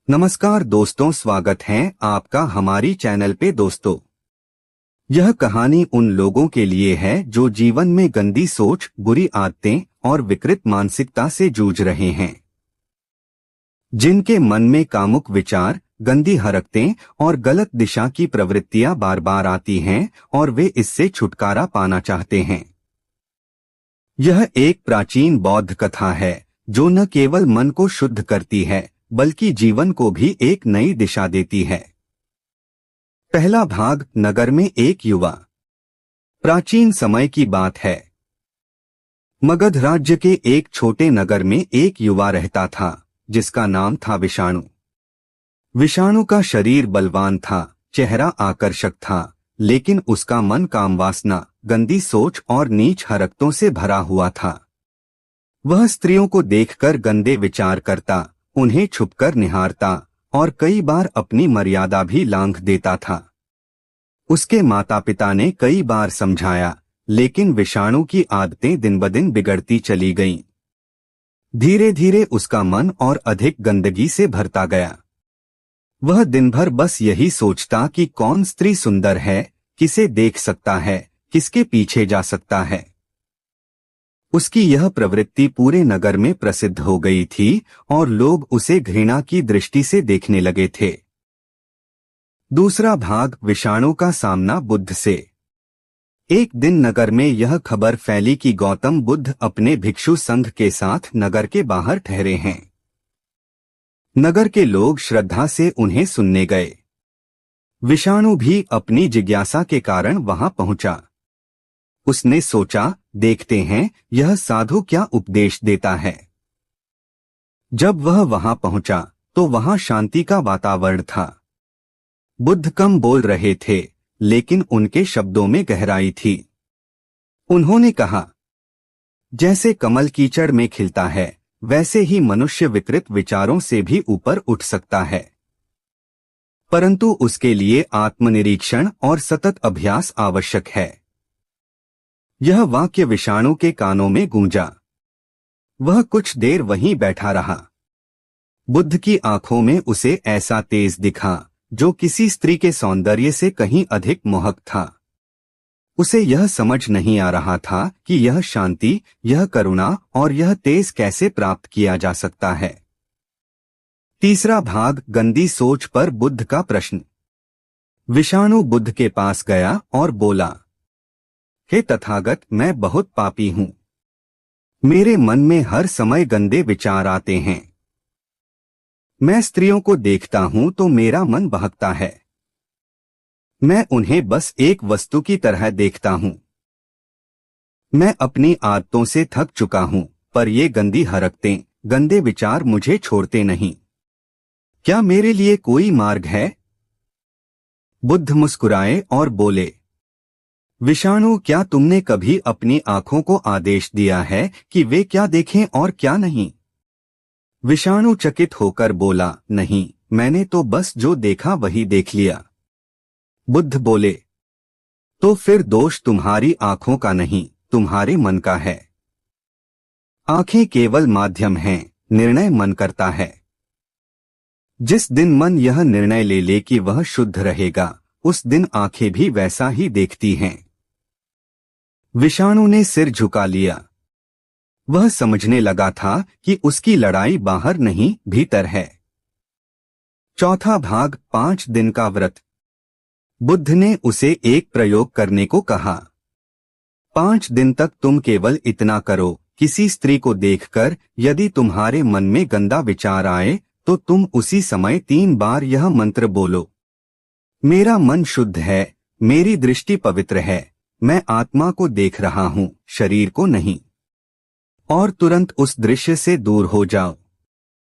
नमस्कार दोस्तों, स्वागत है आपका हमारी चैनल पे। दोस्तों, यह कहानी उन लोगों के लिए है जो जीवन में गंदी सोच, बुरी आदतें और विकृत मानसिकता से जूझ रहे हैं, जिनके मन में कामुक विचार, गंदी हरकतें और गलत दिशा की प्रवृत्तियां बार बार आती हैं और वे इससे छुटकारा पाना चाहते हैं। यह एक प्राचीन बौद्ध कथा है जो न केवल मन को शुद्ध करती है बल्कि जीवन को भी एक नई दिशा देती है। पहला भाग। नगर में एक युवा। प्राचीन समय की बात है। मगध राज्य के एक छोटे नगर में एक युवा रहता था जिसका नाम था विषाणु। विषाणु का शरीर बलवान था, चेहरा आकर्षक था, लेकिन उसका मन कामवासना, गंदी सोच और नीच हरकतों से भरा हुआ था। वह स्त्रियों को देखकर गंदे विचार करता, उन्हें छुपकर निहारता और कई बार अपनी मर्यादा भी लांघ देता था। उसके माता पिता ने कई बार समझाया, लेकिन विषाणु की आदतें दिन ब दिन बिगड़ती चली गईं। धीरे धीरे उसका मन और अधिक गंदगी से भरता गया। वह दिन भर बस यही सोचता कि कौन स्त्री सुंदर है, किसे देख सकता है, किसके पीछे जा सकता है। उसकी यह प्रवृत्ति पूरे नगर में प्रसिद्ध हो गई थी और लोग उसे घृणा की दृष्टि से देखने लगे थे। दूसरा भाग। विषाणु का सामना बुद्ध से। एक दिन नगर में यह खबर फैली कि गौतम बुद्ध अपने भिक्षु संघ के साथ नगर के बाहर ठहरे हैं। नगर के लोग श्रद्धा से उन्हें सुनने गए। विषाणु भी अपनी जिज्ञासा के कारण वहां पहुंचा। उसने सोचा, देखते हैं यह साधु क्या उपदेश देता है। जब वह वहां पहुंचा तो वहां शांति का वातावरण था। बुद्ध कम बोल रहे थे, लेकिन उनके शब्दों में गहराई थी। उन्होंने कहा, जैसे कमल कीचड़ में खिलता है, वैसे ही मनुष्य विकृत विचारों से भी ऊपर उठ सकता है, परंतु उसके लिए आत्मनिरीक्षण और सतत अभ्यास आवश्यक है। यह वाक्य विषाणु के कानों में गूंजा। वह कुछ देर वहीं बैठा रहा। बुद्ध की आंखों में उसे ऐसा तेज दिखा जो किसी स्त्री के सौंदर्य से कहीं अधिक मोहक था। उसे यह समझ नहीं आ रहा था कि यह शांति, यह करुणा और यह तेज कैसे प्राप्त किया जा सकता है। तीसरा भाग। गंदी सोच पर बुद्ध का प्रश्न। विषाणु बुद्ध के पास गया और बोला, हे तथागत, मैं बहुत पापी हूं। मेरे मन में हर समय गंदे विचार आते हैं। मैं स्त्रियों को देखता हूं तो मेरा मन बहकता है। मैं उन्हें बस एक वस्तु की तरह देखता हूं। मैं अपनी आदतों से थक चुका हूं, पर ये गंदी हरकतें, गंदे विचार मुझे छोड़ते नहीं। क्या मेरे लिए कोई मार्ग है? बुद्ध मुस्कुराए और बोले, विषाणु, क्या तुमने कभी अपनी आंखों को आदेश दिया है कि वे क्या देखें और क्या नहीं? विषाणु चकित होकर बोला, नहीं, मैंने तो बस जो देखा वही देख लिया। बुद्ध बोले, तो फिर दोष तुम्हारी आंखों का नहीं, तुम्हारे मन का है। आंखें केवल माध्यम हैं, निर्णय मन करता है। जिस दिन मन यह निर्णय ले ले कि वह शुद्ध रहेगा, उस दिन आंखें भी वैसा ही देखती हैं। विषाणु ने सिर झुका लिया। वह समझने लगा था कि उसकी लड़ाई बाहर नहीं, भीतर है। चौथा भाग। 5 दिन का व्रत। बुद्ध ने उसे एक प्रयोग करने को कहा। 5 दिन तक तुम केवल इतना करो, किसी स्त्री को देखकर यदि तुम्हारे मन में गंदा विचार आए तो तुम उसी समय 3 बार यह मंत्र बोलो, मेरा मन शुद्ध है, मेरी दृष्टि पवित्र है, मैं आत्मा को देख रहा हूं, शरीर को नहीं, और तुरंत उस दृश्य से दूर हो जाओ।